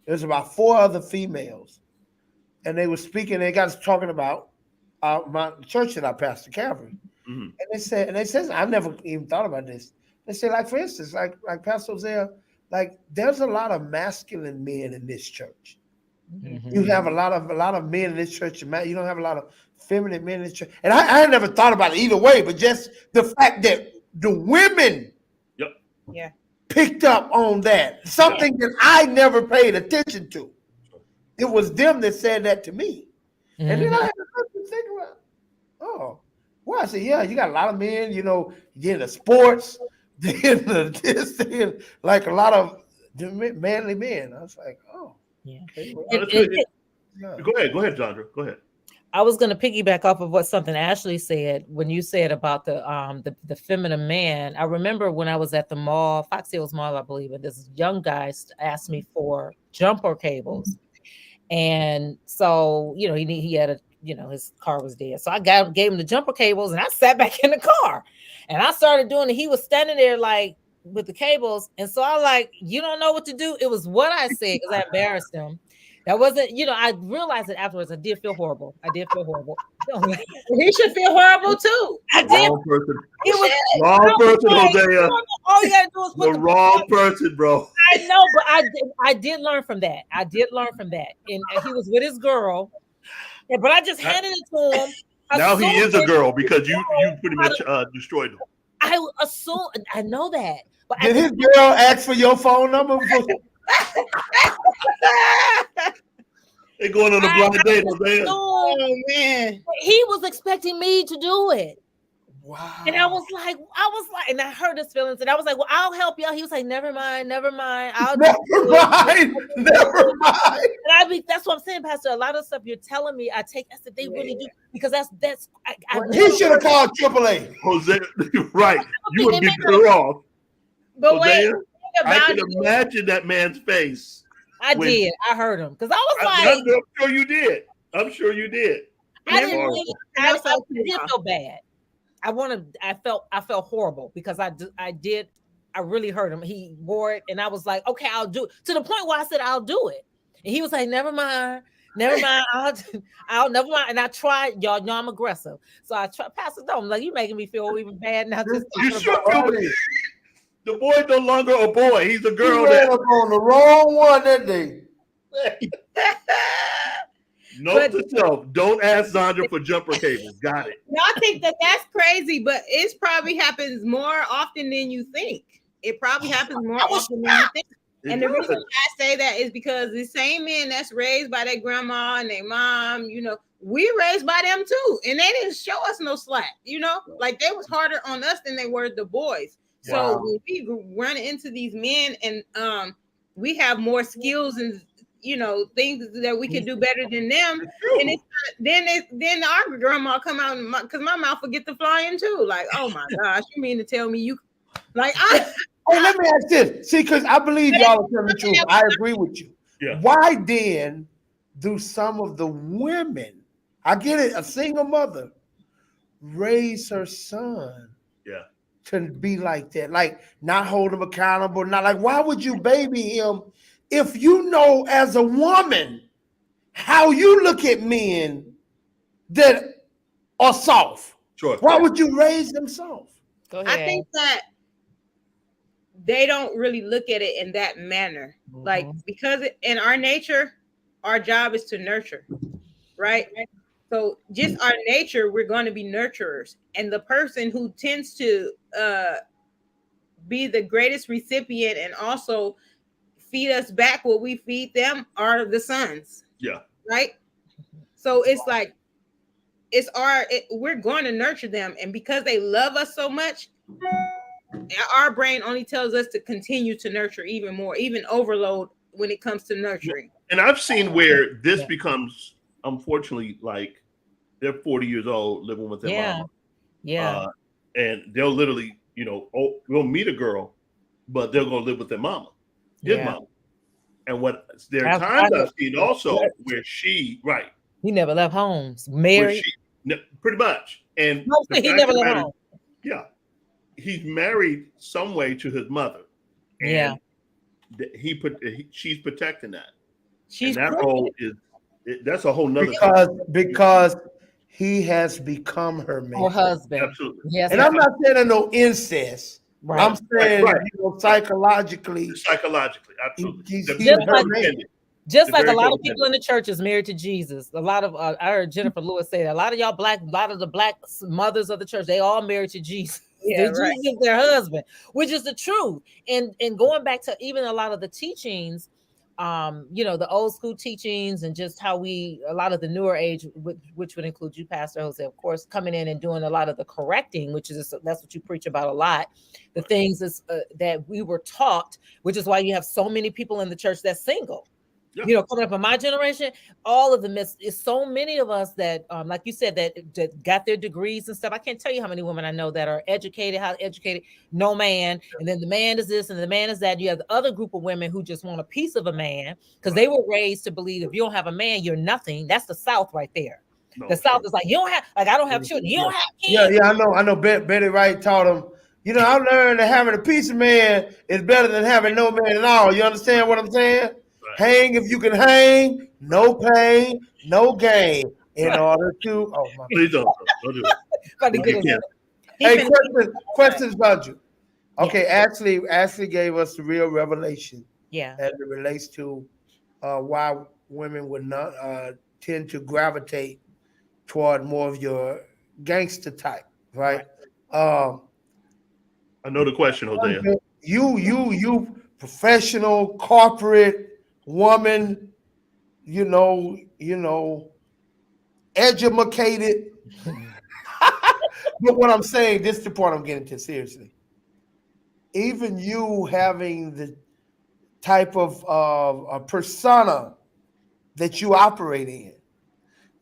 B: There was about 4 other females. And they were speaking, they got us talking about my church that I pastor, Calvary. Mm-hmm. And they said, I've never even thought about this. They say, like, for instance, like Pastor Zell, like there's a lot of masculine men in this church. Mm-hmm. You have a lot of men in this church. You don't have a lot of feminine men in this church. And I never thought about it either way, but just the fact that the women picked up on that, something that I never paid attention to. It was them that said that to me. Mm-hmm. And then I had to think about, I said, you got a lot of men, you know, in the sports, like a lot of manly men. I was like, okay.
A: Go ahead, Jandra. Go ahead.
C: I was going to piggyback off of what something Ashley said when you said about the feminine man. I remember when I was at the mall, Fox Hills Mall, I believe, and this young guy asked me for jumper cables. And so, you know, he had his car was dead. So I gave him the jumper cables and I sat back in the car and I started doing it. He was standing there like with the cables. And so I like, you don't know what to do. It was what I said because I embarrassed him. That wasn't, I realized it afterwards. I did feel horrible. He should feel horrible too. I did.
A: Wrong person, Hosea.
C: All you gotta do is put
A: the wrong person, bro.
C: I know, but I did learn from that. And he was with his girl. But I just handed it to him.
A: Now he is a girl because you pretty much destroyed him.
C: I know that. But
B: did his girl ask for your phone number?
A: They going on a blind date, Hosea.
C: Oh man, he was expecting me to do it.
B: Wow.
C: And I was like, and I heard his feelings, and I was like, well, I'll help y'all. He was like, never mind. I'll
B: never mind.
C: that's what I'm saying, Pastor. A lot of stuff you're telling me, I said they really do, because that's
B: he should have called AAA.
A: Jose, right? You would be better off.
E: But
A: Hosea,
E: wait,
A: I can imagine that man's face.
C: I did. I heard him because I was like,
A: I'm sure you did. I
C: did feel bad. I felt horrible because I really hurt him. He wore it, and I was like, okay, I'll do it, to the point where I said I'll do it, and he was like, never mind, I'll never mind. And I tried, y'all know I'm aggressive, so I tried. Pastor Dome, like, you making me feel even bad now. Just
A: you should feel the boy's no longer a boy; he's a girl.
B: He ran up on the wrong one that day.
A: Note to self: don't ask Zandra for jumper cables. Got it.
E: No, I think that's crazy, but it probably happens more often than you think. It probably happens more often than you think. And the reason I say that is because the same men that's raised by their grandma and their mom, we raised by them too, and they didn't show us no slack. Like they was harder on us than they were the boys. So when we run into these men, and we have more skills and things that we can do better than them, and it's then our grandma come out, because my mouth will get to flying too. Like, oh my gosh, you mean to tell me you like I?
B: Hey, let me ask this. See, because I believe y'all are telling the truth. I agree with you.
A: Yeah.
B: Why then do some of the women, I get it, a single mother, raise her son?
A: Yeah.
B: To be like that, like not hold him accountable, not like, why would you baby him if you know as a woman how you look at men that are soft?
A: Sure.
B: Why would you raise them soft?
C: Go ahead.
E: I think that they don't really look at it in that manner.
C: Mm-hmm.
E: Like, because in our nature, our job is to nurture, right? So just our nature, we're going to be nurturers. And the person who tends to be the greatest recipient and also feed us back what we feed them are the sons.
A: Yeah.
E: Right? So it's like, we're going to nurture them. And because they love us so much, our brain only tells us to continue to nurture even more, even overload when it comes to nurturing.
A: And I've seen where this becomes, unfortunately, like they're 40 years old living with their mama.
C: Yeah.
A: And they'll literally, we'll meet a girl, but they'll go live with their mama, his mama. And what there are times I've seen also where he
C: never left home, married.
A: Pretty much. And
C: he never left home.
A: Yeah. He's married some way to his mother. And she's protecting that. And that role that's a whole nother
B: because he has become her man.
C: Her husband.
A: Absolutely.
C: Yes.
B: And I'm not saying no incest.
C: Right.
B: I'm saying psychologically.
A: Absolutely.
C: Just like a lot of people in the church is married to Jesus. A lot of I heard Jennifer Lewis say that a lot of y'all a lot of the black mothers of the church, they all married to Jesus.
E: Yeah,
C: Jesus is their husband, which is the truth. And going back to even a lot of the teachings, the old school teachings, and just how a lot of the newer age, which would include you, Pastor Jose, of course, coming in and doing a lot of the correcting, that's what you preach about a lot. The things that we were taught, which is why you have so many people in the church that's single. Yeah. Coming up in my generation, all of them is so many of us that, like you said, that got their degrees and stuff. I can't tell you how many women I know that are educated, no man, and then the man is this and the man is that. You have the other group of women who just want a piece of a man because they were raised to believe if you don't have a man, you're nothing. That's the South right there. No, the South is like, you don't have, like, I don't have children. You don't have kids.
B: Yeah, I know. Betty Wright taught them. I learned that having a piece of man is better than having no man at all. You understand what I'm saying? Right. Hang if you can hang, no pain, no gain. In order to,
A: please don't do it.
B: Hey, questions about you. Okay, Ashley gave us the real revelation.
C: Yeah,
B: as it relates to why women would not tend to gravitate toward more of your gangster type, right?
A: I know the question, Hosea.
B: You professional corporate woman, educated. But what I'm saying, this is the part I'm getting to seriously. Even you having the type of a persona that you operate in,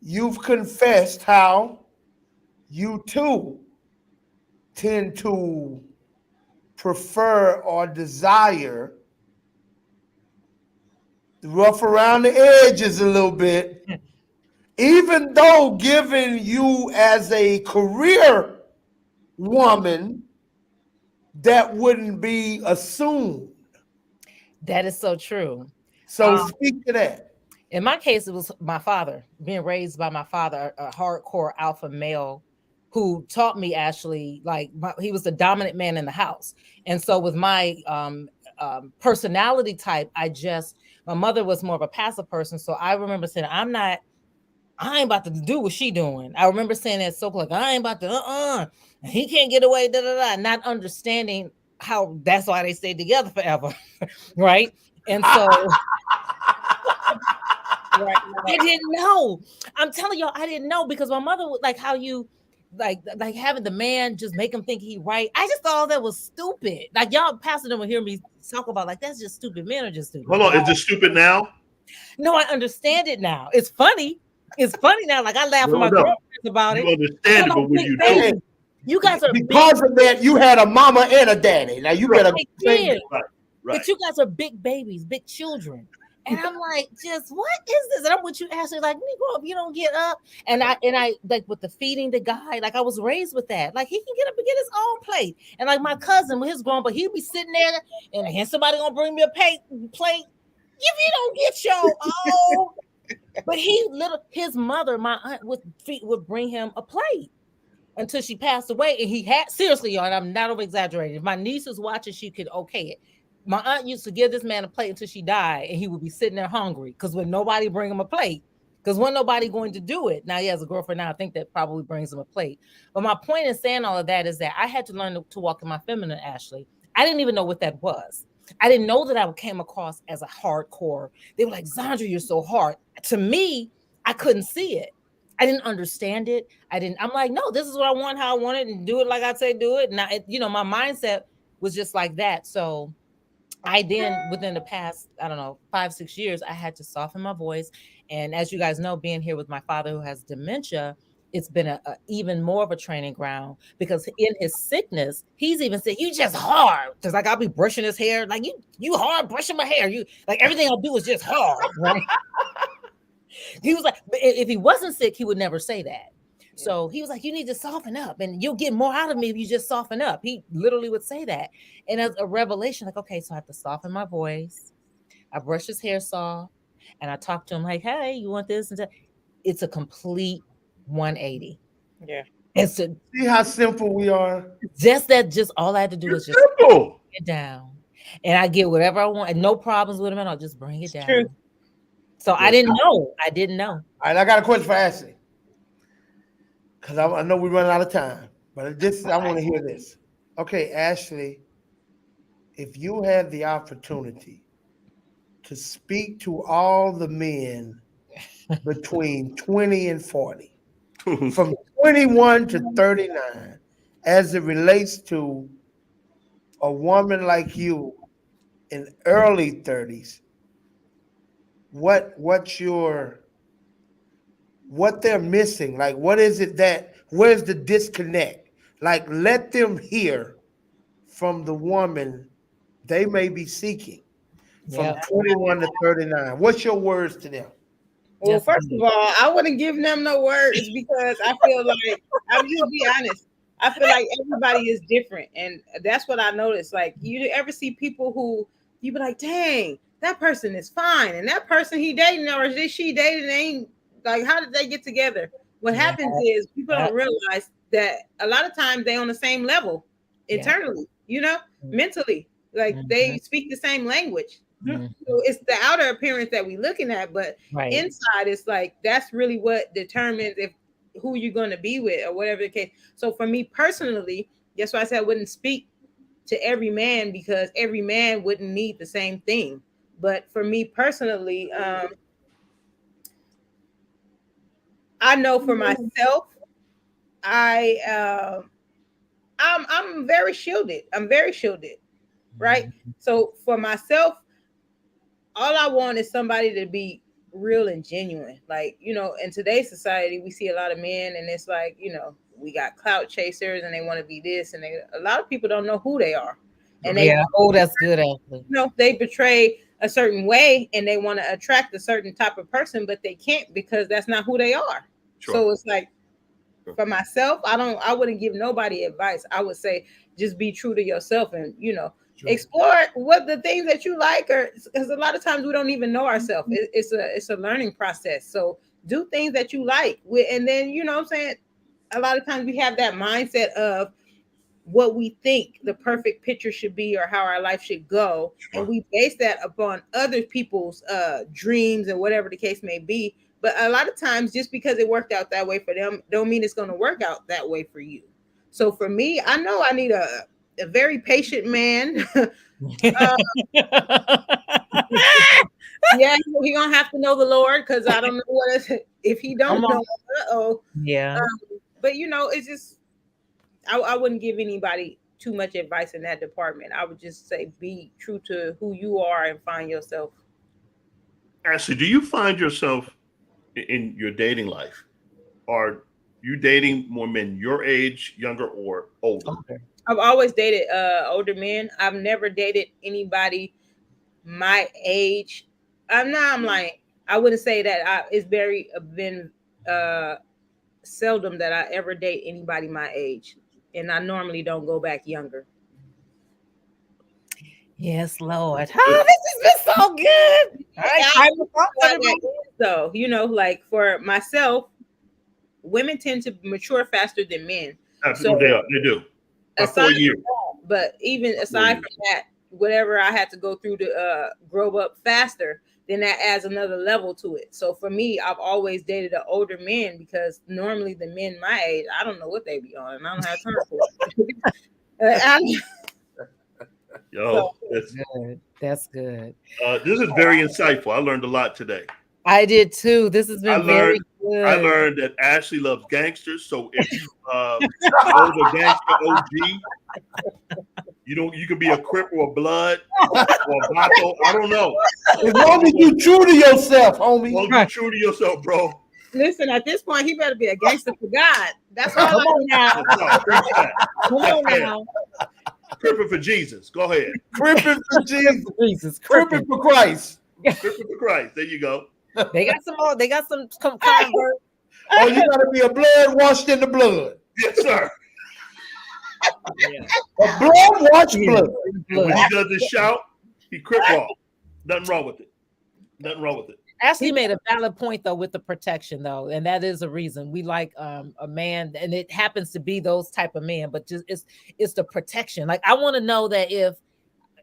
B: you've confessed how you too tend to prefer or desire rough around the edges a little bit, even though given you as a career woman, that wouldn't be assumed.
C: That is so true.
B: So speak to that.
C: In my case, it was my father, being raised by my father, a hardcore alpha male who taught me actually, like, he was the dominant man in the house. And so with my personality type, my mother was more of a passive person. So I remember saying, I ain't about to do what she doing. I remember saying that so like, I ain't about to, he can't get away, not understanding how that's why they stayed together forever. Right. And so right. I didn't know. I'm telling y'all, I didn't know because my mother would like how you like having the man just make him think he right. I just thought that was stupid. Like y'all pastor them will hear me talk about like that's just stupid. Men are just stupid.
A: Hold on, is this stupid now?
C: No, I understand it now. It's funny. It's funny now. Like I laugh at my girlfriends about it.
A: You understand it, but when you do,
C: you guys are
B: because of that, you had a mama and a daddy. Now you better
A: right.
C: But you guys are big babies, big children. And I'm like, just what is this? And I'm with you, Ashley. Like, when you grow up, you don't get up. And I like with the feeding the guy, like I was raised with that. Like he can get up and get his own plate. And like my cousin, when he's grown, but he'd be sitting there and somebody gonna bring me a plate. If you don't get your own, but his mother, my aunt, would bring him a plate until she passed away. And he had seriously, y'all, and I'm not over exaggerating. If my niece was watching, she could okay it. My aunt used to give this man a plate until she died, and he would be sitting there hungry because when nobody bring him a plate, because when nobody going to do it. Now he has a girlfriend now. I think that probably brings him a plate. But my point in saying all of that is that I had to learn to walk in my feminine, Ashley. I didn't even know what that was. I didn't know that I came across as a hardcore. They were like, Zandra, you're so hard. To me, I couldn't see it. I didn't understand it. I'm like, no, this is what I want, how I want it, and do it like I say do it. And my mindset was just like that. So I then, within the past, 5-6 years, I had to soften my voice. And as you guys know, being here with my father who has dementia, it's been a even more of a training ground because in his sickness, he's even said, you just hard. Because like I'll be brushing his hair, like you hard brushing my hair. You like everything I do is just hard, right? He was like, if he wasn't sick, he would never say that. So he was like, you need to soften up and you'll get more out of me if you just soften up. He literally would say that. And as a revelation, like, okay, so I have to soften my voice. I brush his hair soft and I talk to him like, hey, you want this? And it's a complete 180.
E: Yeah.
B: See how simple we are?
C: Just all I had to do is just bring it down. And I get whatever I want and no problems with him and I'll just bring it down. True. So I didn't know. All
B: right, I got a question for Ashley. Because I know we're running out of time, but I want to hear this. Okay, Ashley, if you had the opportunity to speak to all the men between 20 and 40, from 21 to 39, as it relates to a woman like you in early 30s, what they're missing, like what is it where's the disconnect? Like let them hear from the woman they may be seeking from 21 to 39. What's your words to them?
E: Well, first of all, I wouldn't give them no words because I feel like, I'm just be honest, I feel like everybody is different. And that's what I noticed. Like, you ever see people who you be like, dang, that person is fine. And that person he dating or she dating ain't, like, how did they get together? What happens is people don't realize that a lot of times they on the same level internally, mentally, like they speak the same language. So it's the outer appearance that we're looking at, but inside it's like that's really what determines who you're going to be with or whatever the case. So for me personally, that's why I said I wouldn't speak to every man because every man wouldn't need the same thing. But for me personally, I know for myself, I'm very shielded. I'm very shielded, right? So for myself, all I want is somebody to be real and genuine. Like, in today's society, we see a lot of men, and it's like, we got clout chasers, and they want to be this, and a lot of people don't know who they are, and
C: that's good, actually.
E: They betray a certain way, and they want to attract a certain type of person, but they can't because that's not who they are. Sure. So it's like, for myself, I wouldn't give nobody advice. I would say just be true to yourself, and explore what the things that you like, or because a lot of times we don't even know ourselves. It's a learning process. So do things that you like, and then what I'm saying, a lot of times we have that mindset of what we think the perfect picture should be or how our life should go, and we base that upon other people's dreams and whatever the case may be. But a lot of times, just because it worked out that way for them, don't mean it's going to work out that way for you. So for me, I know I need a very patient man. Yeah, he gonna have to know the Lord, because I don't know if he don't know.
C: Yeah.
E: But it's just I wouldn't give anybody too much advice in that department. I would just say be true to who you are and find yourself.
A: Ashley, do you find yourself in your dating life? Are you dating more men your age, younger, or older?
C: Okay.
E: I've always dated older men. I've never dated anybody my age. I'm lying. I wouldn't say that. It's been seldom that I ever date anybody my age, and I normally don't go back younger.
C: Yes, Lord. Oh, this has been so good.
E: So, like for myself, women tend to mature faster than men.
A: Absolutely, so, they do.
E: Aside from that, but even aside from that, whatever I had to go through to grow up faster, then that adds another level to it. So for me, I've always dated an older man, because normally the men my age, I don't know what they be on, and I don't have time for it.
C: That's good.
A: This is very insightful. I learned a lot today.
C: I did too. This has been very good.
A: I learned that Ashley loves gangsters. So if you know the gangster OG, you can be a Crip or a Blood or a Vato. I don't know.
B: As long as you true to yourself, homie.
A: As long as you true to yourself, bro.
E: Listen, at this point, he better be a gangster for God. That's all. Come on now.
C: Come on now.
A: Crippin' for Jesus. Go ahead.
B: Crippin' for Jesus. Crippin' for Christ.
A: Crippin' for Christ. There you go.
C: They got some more. They got some converts.
B: Oh, you gotta be a blood washed in the blood.
A: Yes, sir.
B: A blood washed blood.
A: When he does this shout, he Crip walk. Nothing wrong with it. Nothing wrong with it.
C: Ashley made a valid point though with the protection though, and that is a reason we like a man, and it happens to be those type of men, but just it's the protection. Like I want to know that if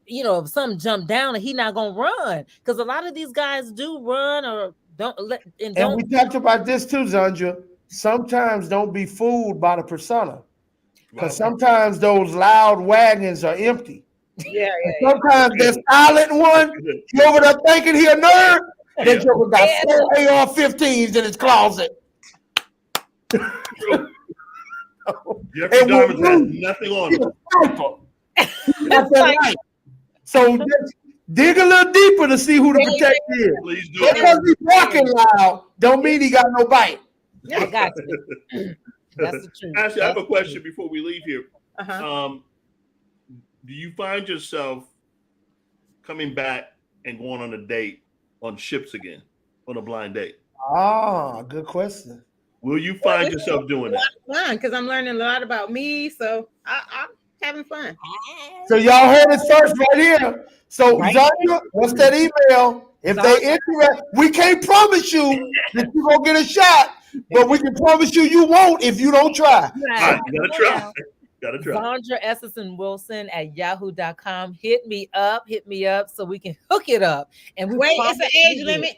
C: if something jump down and he not gonna run, because a lot of these guys do run or don't let. And
B: we talked about this too, Zandra. Sometimes don't be fooled by the persona, because sometimes those loud wagons are empty.
E: Yeah.
B: Sometimes that silent one, you over there thinking he a nerd. That joker got 4 AR-15s in his closet.
A: Jeffrey Dahmer has nothing on him.
B: That's right. So just dig a little deeper to see who the protector is.
A: Please do.
B: Because he's walking loud, don't mean he got no bite.
C: I got you. That's the truth.
A: Actually, I have a question before we leave here.
E: Uh-huh.
A: Do you find yourself coming back and going on a date on ships again, on a blind date?
B: Ah, good question.
A: Will you find yourself doing that?
E: Fun, because I'm learning a lot about me, so I'm having fun.
B: So y'all heard it first right here. So Zandra, what's that email? If they interested, we can't promise you that you're gonna get a shot, but we can promise you won't if you don't try.
A: Right, you gotta try. Gotta try.
C: Zandra Esselson Wilson at yahoo.com. Hit me up so we can hook it up. And we
E: it's an age limit.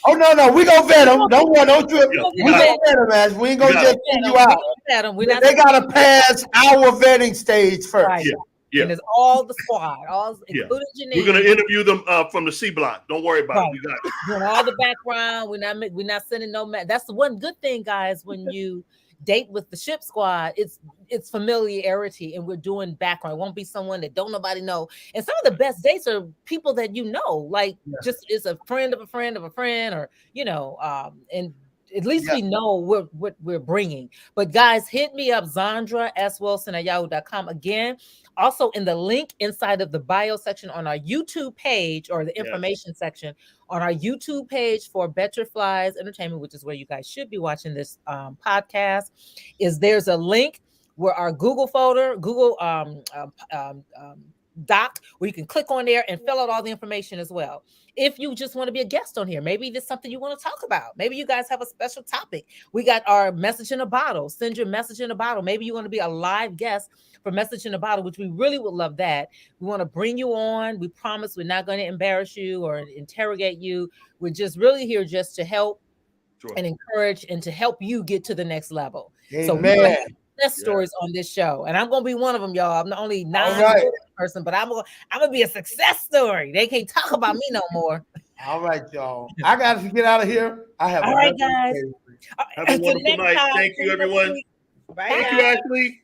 B: Oh no, we gonna vet them. Don't worry, don't trip. We gonna vet them, as we ain't gonna just send you out. They gotta pass our vetting stage first.
C: Right. Yeah. And it's all the squad, including Janine.
A: We're gonna interview them from the C block. Don't worry about it. We got it.
C: Doing all the background. We're not sending no man. That's the one good thing, guys, when you date with the ship squad, it's familiarity, and we're doing background. It won't be someone that don't nobody know. And some of the best dates are people that you know, like just is a friend of a friend of a friend, or and at least we know what we're bringing. But guys, hit me up, Zandra S. Wilson at yahoo.com. Again, also in the link inside of the bio section on our YouTube page, or the information section on our YouTube page for Betterflies Entertainment, which is where you guys should be watching this podcast, there's a link where our Google folder, Google doc, where you can click on there and fill out all the information as well. If you just want to be a guest on here, maybe there's something you want to talk about. Maybe you guys have a special topic. We got our message in a bottle. Send your message in a bottle. Maybe you want to be a live guest for Message in a Bottle, which we really would love that. We want to bring you on. We promise we're not going to embarrass you or interrogate you. We're just really here just to help and encourage and to help you get to the next level.
B: Amen.
C: So best stories on this show, and I'm gonna be one of them, y'all. I'm the only person, but I'm gonna be a success story. They can't talk about me no more.
B: All right, y'all. I got to get out of here. I have
C: all right, guys.
A: Have a wonderful night. Thank you, everyone.
E: Bye.
A: Thank you, Ashley.